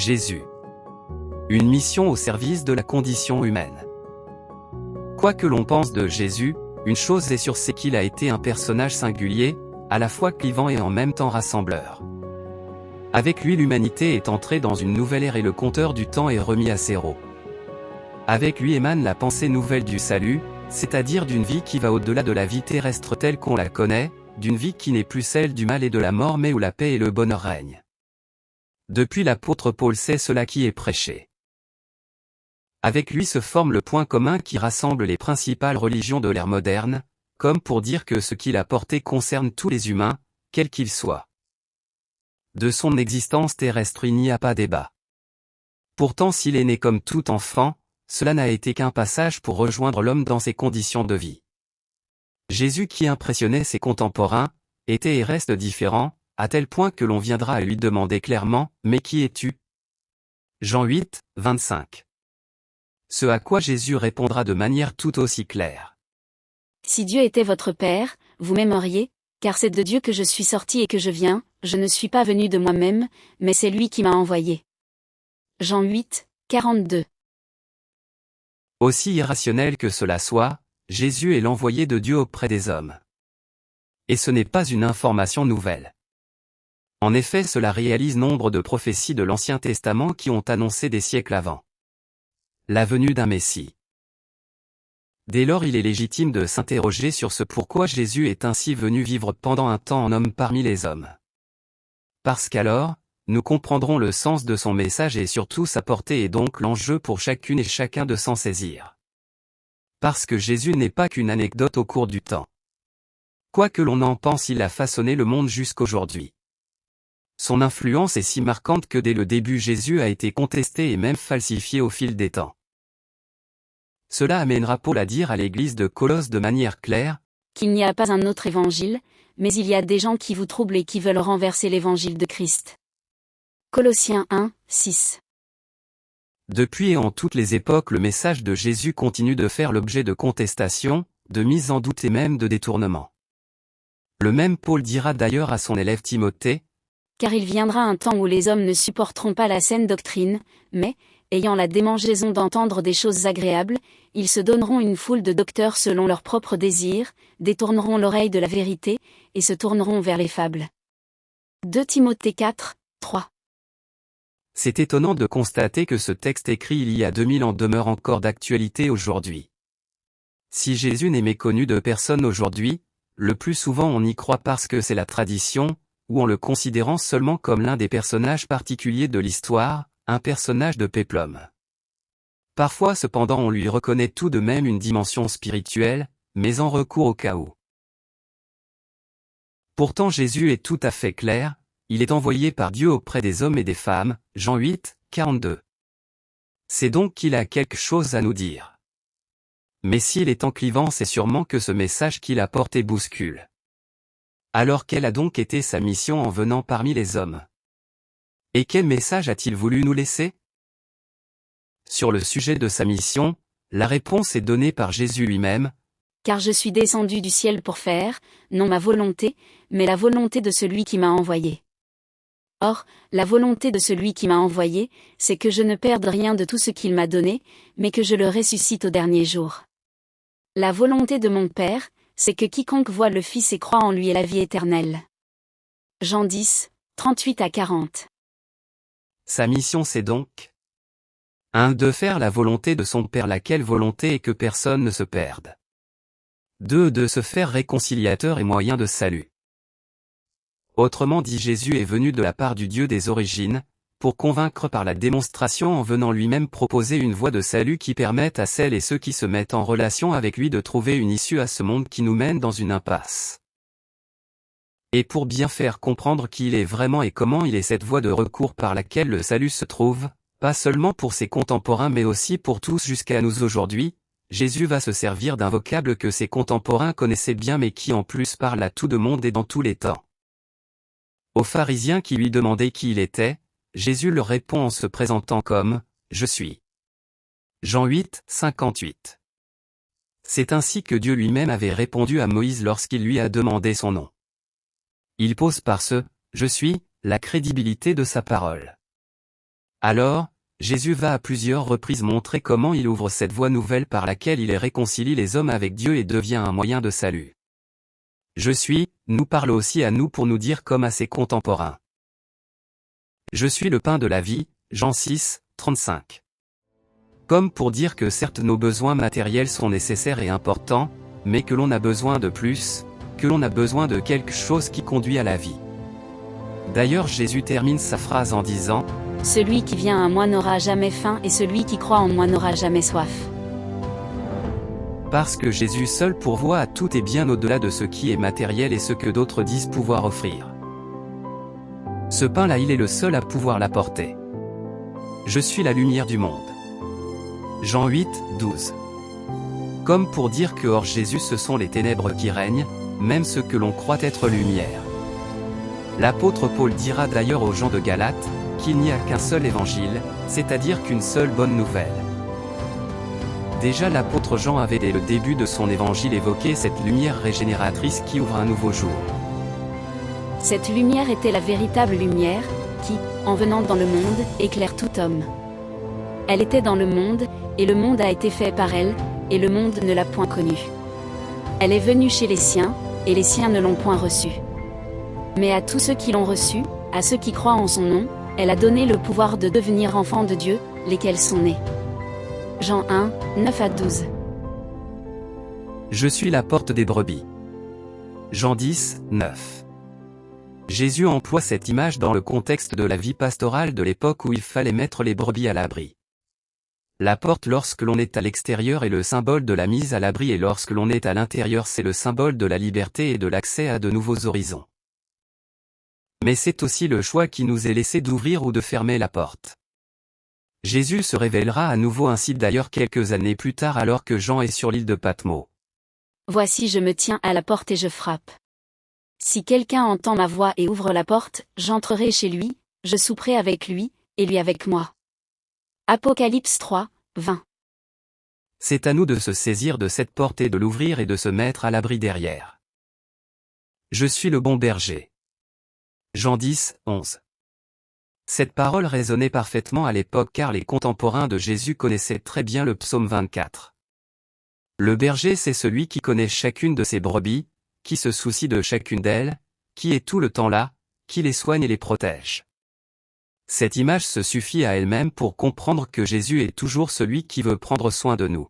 Jésus. Une mission au service de la condition humaine. Quoi que l'on pense de Jésus, une chose est sûre, c'est qu'il a été un personnage singulier, à la fois clivant et en même temps rassembleur. Avec lui, l'humanité est entrée dans une nouvelle ère et le compteur du temps est remis à zéro. Avec lui émane la pensée nouvelle du salut, c'est-à-dire d'une vie qui va au-delà de la vie terrestre telle qu'on la connaît, d'une vie qui n'est plus celle du mal et de la mort mais où la paix et le bonheur règnent. Depuis l'apôtre Paul, c'est cela qui est prêché. Avec lui se forme le point commun qui rassemble les principales religions de l'ère moderne, comme pour dire que ce qu'il a porté concerne tous les humains, quels qu'ils soient. De son existence terrestre il n'y a pas débat. Pourtant s'il est né comme tout enfant, cela n'a été qu'un passage pour rejoindre l'homme dans ses conditions de vie. Jésus qui impressionnait ses contemporains, était et reste différent, à tel point que l'on viendra à lui demander clairement « Mais qui es-tu » Jean 8, 25. Ce à quoi Jésus répondra de manière tout aussi claire. Si Dieu était votre Père, vous m'aimeriez, car c'est de Dieu que je suis sorti et que je viens, je ne suis pas venu de moi-même, mais c'est lui qui m'a envoyé. Jean 8, 42. Aussi irrationnel que cela soit, Jésus est l'envoyé de Dieu auprès des hommes. Et ce n'est pas une information nouvelle. En effet, cela réalise nombre de prophéties de l'Ancien Testament qui ont annoncé des siècles avant la venue d'un Messie. Dès lors, il est légitime de s'interroger sur ce pourquoi Jésus est ainsi venu vivre pendant un temps en homme parmi les hommes. Parce qu'alors, nous comprendrons le sens de son message et surtout sa portée et donc l'enjeu pour chacune et chacun de s'en saisir. Parce que Jésus n'est pas qu'une anecdote au cours du temps. Quoi que l'on en pense, il a façonné le monde jusqu'aujourd'hui. Son influence est si marquante que dès le début Jésus a été contesté et même falsifié au fil des temps. Cela amènera Paul à dire à l'église de Colosse de manière claire qu'il n'y a pas un autre évangile, mais il y a des gens qui vous troublent et qui veulent renverser l'évangile de Christ. Colossiens 1, 6. Depuis et en toutes les époques, le message de Jésus continue de faire l'objet de contestations, de mises en doute et même de détournements. Le même Paul dira d'ailleurs à son élève Timothée, car il viendra un temps où les hommes ne supporteront pas la saine doctrine, mais, ayant la démangeaison d'entendre des choses agréables, ils se donneront une foule de docteurs selon leurs propres désirs, détourneront l'oreille de la vérité, et se tourneront vers les fables. 2 Timothée 4, 3. C'est étonnant de constater que ce texte écrit il y a 2000 ans demeure encore d'actualité aujourd'hui. Si Jésus n'est méconnu de personne aujourd'hui, le plus souvent on y croit parce que c'est la tradition, ou en le considérant seulement comme l'un des personnages particuliers de l'histoire, un personnage de péplum. Parfois cependant on lui reconnaît tout de même une dimension spirituelle, mais en recours au chaos. Pourtant Jésus est tout à fait clair, il est envoyé par Dieu auprès des hommes et des femmes, Jean 8, 42. C'est donc qu'il a quelque chose à nous dire. Mais s'il est enclivant, c'est sûrement que ce message qu'il a porté bouscule. Alors quelle a donc été sa mission en venant parmi les hommes? Et quel message a-t-il voulu nous laisser? Sur le sujet de sa mission, la réponse est donnée par Jésus lui-même. Car je suis descendu du ciel pour faire, non ma volonté, mais la volonté de celui qui m'a envoyé. Or, la volonté de celui qui m'a envoyé, c'est que je ne perde rien de tout ce qu'il m'a donné, mais que je le ressuscite au dernier jour. La volonté de mon Père, c'est que quiconque voit le Fils et croit en lui ait la vie éternelle. Jean 10, 38 à 40. Sa mission c'est donc 1. De faire la volonté de son Père, laquelle volonté est que personne ne se perde. 2. De se faire réconciliateur et moyen de salut. Autrement dit, Jésus est venu de la part du Dieu des origines, pour convaincre par la démonstration en venant lui-même proposer une voie de salut qui permette à celles et ceux qui se mettent en relation avec lui de trouver une issue à ce monde qui nous mène dans une impasse. Et pour bien faire comprendre qui il est vraiment et comment il est cette voie de recours par laquelle le salut se trouve, pas seulement pour ses contemporains mais aussi pour tous jusqu'à nous aujourd'hui, Jésus va se servir d'un vocable que ses contemporains connaissaient bien mais qui en plus parle à tout le monde et dans tous les temps. Aux pharisiens qui lui demandaient qui il était, Jésus leur répond en se présentant comme « Je suis ». Jean 8, 58. C'est ainsi que Dieu lui-même avait répondu à Moïse lorsqu'il lui a demandé son nom. Il pose par ce « Je suis » la crédibilité de sa parole. Alors, Jésus va à plusieurs reprises montrer comment il ouvre cette voie nouvelle par laquelle il réconcilie les hommes avec Dieu et devient un moyen de salut. Je suis, nous parle aussi à nous pour nous dire comme à ses contemporains. Je suis le pain de la vie, Jean 6, 35. Comme pour dire que certes nos besoins matériels sont nécessaires et importants, mais que l'on a besoin de plus, que l'on a besoin de quelque chose qui conduit à la vie. D'ailleurs Jésus termine sa phrase en disant « Celui qui vient à moi n'aura jamais faim et celui qui croit en moi n'aura jamais soif. » Parce que Jésus seul pourvoit à tout et bien au-delà de ce qui est matériel et ce que d'autres disent pouvoir offrir. Ce pain-là il est le seul à pouvoir l'apporter. Je suis la lumière du monde. Jean 8, 12. Comme pour dire que hors Jésus ce sont les ténèbres qui règnent, même ceux que l'on croit être lumière. L'apôtre Paul dira d'ailleurs aux gens de Galate, qu'il n'y a qu'un seul évangile, c'est-à-dire qu'une seule bonne nouvelle. Déjà l'apôtre Jean avait dès le début de son évangile évoqué cette lumière régénératrice qui ouvre un nouveau jour. Cette lumière était la véritable lumière, qui, en venant dans le monde, éclaire tout homme. Elle était dans le monde, et le monde a été fait par elle, et le monde ne l'a point connue. Elle est venue chez les siens, et les siens ne l'ont point reçue. Mais à tous ceux qui l'ont reçue, à ceux qui croient en son nom, elle a donné le pouvoir de devenir enfants de Dieu, lesquels sont nés. Jean 1, 9 à 12. Je suis la porte des brebis. Jean 10, 9. Jésus emploie cette image dans le contexte de la vie pastorale de l'époque où il fallait mettre les brebis à l'abri. La porte lorsque l'on est à l'extérieur est le symbole de la mise à l'abri et lorsque l'on est à l'intérieur c'est le symbole de la liberté et de l'accès à de nouveaux horizons. Mais c'est aussi le choix qui nous est laissé d'ouvrir ou de fermer la porte. Jésus se révélera à nouveau ainsi d'ailleurs quelques années plus tard alors que Jean est sur l'île de Patmos. Voici je me tiens à la porte et je frappe. Si quelqu'un entend ma voix et ouvre la porte, j'entrerai chez lui, je souperai avec lui, et lui avec moi. Apocalypse 3, 20. C'est à nous de se saisir de cette porte et de l'ouvrir et de se mettre à l'abri derrière. Je suis le bon berger. Jean 10, 11. Cette parole résonnait parfaitement à l'époque car les contemporains de Jésus connaissaient très bien le psaume 24. Le berger c'est celui qui connaît chacune de ses brebis, qui se soucie de chacune d'elles, qui est tout le temps là, qui les soigne et les protège. Cette image se suffit à elle-même pour comprendre que Jésus est toujours celui qui veut prendre soin de nous.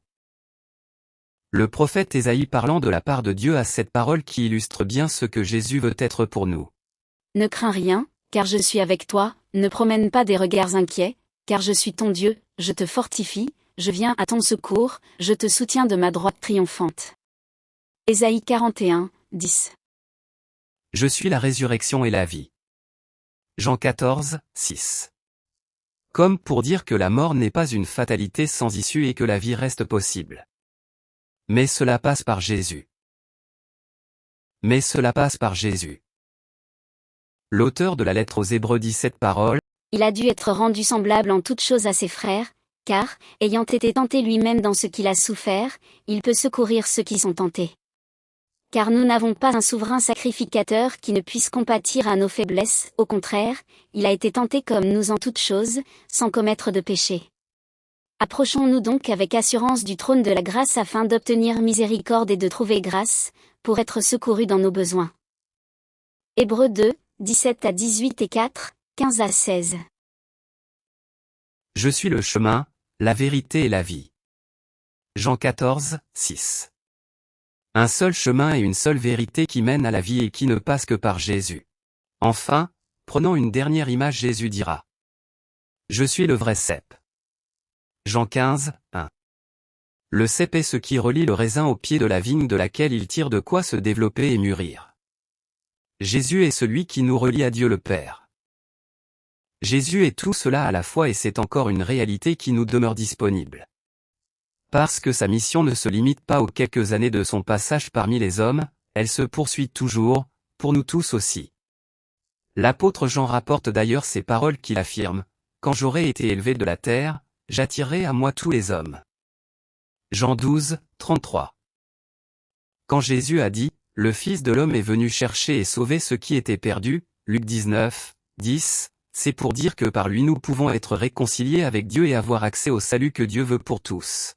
Le prophète Ésaïe parlant de la part de Dieu a cette parole qui illustre bien ce que Jésus veut être pour nous. Ne crains rien, car je suis avec toi, ne promène pas des regards inquiets, car je suis ton Dieu, je te fortifie, je viens à ton secours, je te soutiens de ma droite triomphante. Ésaïe 41, 10. Je suis la résurrection et la vie. Jean 14, 6. Comme pour dire que la mort n'est pas une fatalité sans issue et que la vie reste possible. Mais cela passe par Jésus. Mais cela passe par Jésus. L'auteur de la lettre aux Hébreux dit cette parole. Il a dû être rendu semblable en toutes choses à ses frères, car, ayant été tenté lui-même dans ce qu'il a souffert, il peut secourir ceux qui sont tentés. Car nous n'avons pas un souverain sacrificateur qui ne puisse compatir à nos faiblesses, au contraire, il a été tenté comme nous en toutes choses, sans commettre de péché. Approchons-nous donc avec assurance du trône de la grâce afin d'obtenir miséricorde et de trouver grâce, pour être secourus dans nos besoins. Hébreux 2, 17 à 18 et 4, 15 à 16. Je suis le chemin, la vérité et la vie. Jean 14, 6. Un seul chemin et une seule vérité qui mènent à la vie et qui ne passent que par Jésus. Enfin, prenons une dernière image Jésus dira. Je suis le vrai cep. Jean 15, 1. Le cep est ce qui relie le raisin au pied de la vigne de laquelle il tire de quoi se développer et mûrir. Jésus est celui qui nous relie à Dieu le Père. Jésus est tout cela à la fois et c'est encore une réalité qui nous demeure disponible. Parce que sa mission ne se limite pas aux quelques années de son passage parmi les hommes, elle se poursuit toujours, pour nous tous aussi. L'apôtre Jean rapporte d'ailleurs ces paroles qu'il affirme, « Quand j'aurai été élevé de la terre, j'attirerai à moi tous les hommes. » Jean 12, 33. Quand Jésus a dit, « Le Fils de l'homme est venu chercher et sauver ce qui était perdu » Luc 19, 10, c'est pour dire que par lui nous pouvons être réconciliés avec Dieu et avoir accès au salut que Dieu veut pour tous.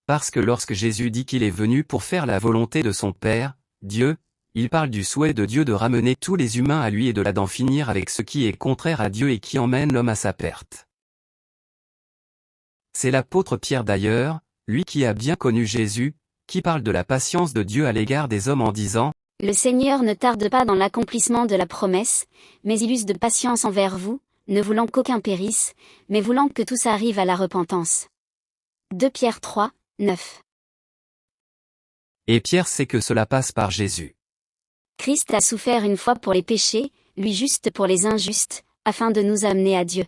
Parce que lorsque Jésus dit qu'il est venu pour faire la volonté de son Père, Dieu, il parle du souhait de Dieu de ramener tous les humains à lui et de là d'en finir avec ce qui est contraire à Dieu et qui emmène l'homme à sa perte. C'est l'apôtre Pierre d'ailleurs, lui qui a bien connu Jésus, qui parle de la patience de Dieu à l'égard des hommes en disant « Le Seigneur ne tarde pas dans l'accomplissement de la promesse, mais il use de patience envers vous, ne voulant qu'aucun périsse, mais voulant que tous arrivent à la repentance. » 2 Pierre 3, 9. Et Pierre sait que cela passe par Jésus. Christ a souffert une fois pour les péchés, lui juste pour les injustes, afin de nous amener à Dieu.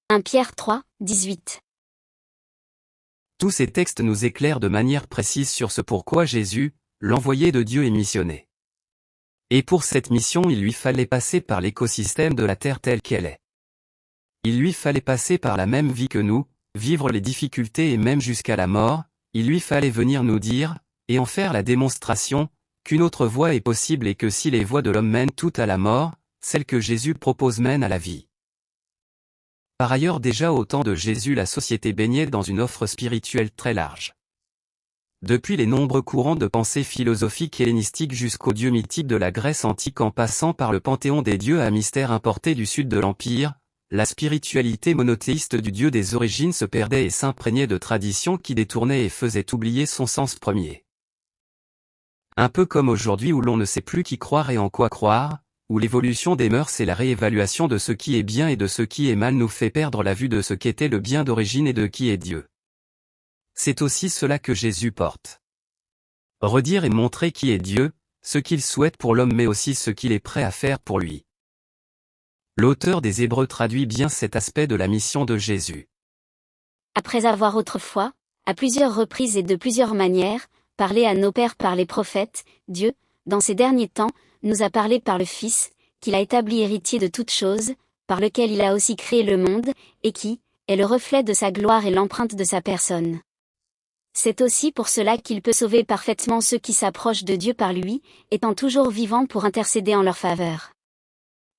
1 Pierre 3, 18. Tous ces textes nous éclairent de manière précise sur ce pourquoi Jésus, l'envoyé de Dieu, est missionné. Et pour cette mission il lui fallait passer par l'écosystème de la terre telle qu'elle est. Il lui fallait passer par la même vie que nous, vivre les difficultés et même jusqu'à la mort, il lui fallait venir nous dire, et en faire la démonstration, qu'une autre voie est possible et que si les voies de l'homme mènent toutes à la mort, celle que Jésus propose mène à la vie. Par ailleurs déjà au temps de Jésus la société baignait dans une offre spirituelle très large. Depuis les nombreux courants de pensée philosophique hellénistique jusqu'aux dieux mythiques de la Grèce antique en passant par le panthéon des dieux à mystère importé du sud de l'Empire, la spiritualité monothéiste du Dieu des origines se perdait et s'imprégnait de traditions qui détournaient et faisaient oublier son sens premier. Un peu comme aujourd'hui où l'on ne sait plus qui croire et en quoi croire, où l'évolution des mœurs et la réévaluation de ce qui est bien et de ce qui est mal nous fait perdre la vue de ce qu'était le bien d'origine et de qui est Dieu. C'est aussi cela que Jésus porte. Redire et montrer qui est Dieu, ce qu'il souhaite pour l'homme mais aussi ce qu'il est prêt à faire pour lui. L'auteur des Hébreux traduit bien cet aspect de la mission de Jésus. Après avoir autrefois, à plusieurs reprises et de plusieurs manières, parlé à nos pères par les prophètes, Dieu, dans ces derniers temps, nous a parlé par le Fils, qu'il a établi héritier de toutes choses, par lequel il a aussi créé le monde, et qui est le reflet de sa gloire et l'empreinte de sa personne. C'est aussi pour cela qu'il peut sauver parfaitement ceux qui s'approchent de Dieu par lui, étant toujours vivant pour intercéder en leur faveur.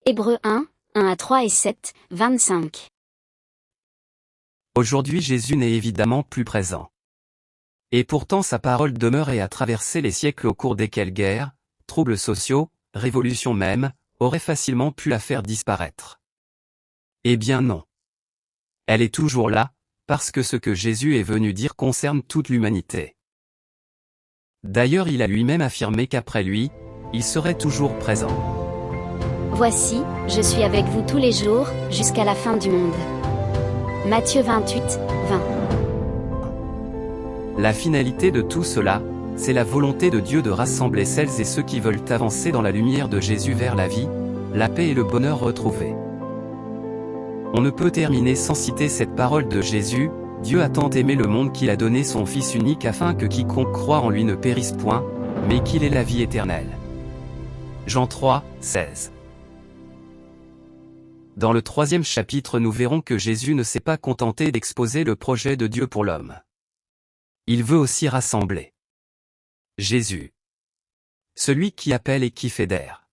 Hébreux 1, 1-3 et 7, 25. Aujourd'hui Jésus n'est évidemment plus présent. Et pourtant sa parole demeure et a traversé les siècles au cours desquels guerres, troubles sociaux, révolutions même, auraient facilement pu la faire disparaître. Eh bien non. Elle est toujours là, parce que ce que Jésus est venu dire concerne toute l'humanité. D'ailleurs il a lui-même affirmé qu'après lui, il serait toujours présent. Voici, je suis avec vous tous les jours, jusqu'à la fin du monde. Matthieu 28, 20. La finalité de tout cela, c'est la volonté de Dieu de rassembler celles et ceux qui veulent avancer dans la lumière de Jésus vers la vie, la paix et le bonheur retrouvés. On ne peut terminer sans citer cette parole de Jésus, « Dieu a tant aimé le monde qu'il a donné son Fils unique afin que quiconque croit en lui ne périsse point, mais qu'il ait la vie éternelle. » Jean 3, 16. Dans le 3e chapitre nous verrons que Jésus ne s'est pas contenté d'exposer le projet de Dieu pour l'homme. Il veut aussi rassembler. Jésus. Celui qui appelle et qui fédère.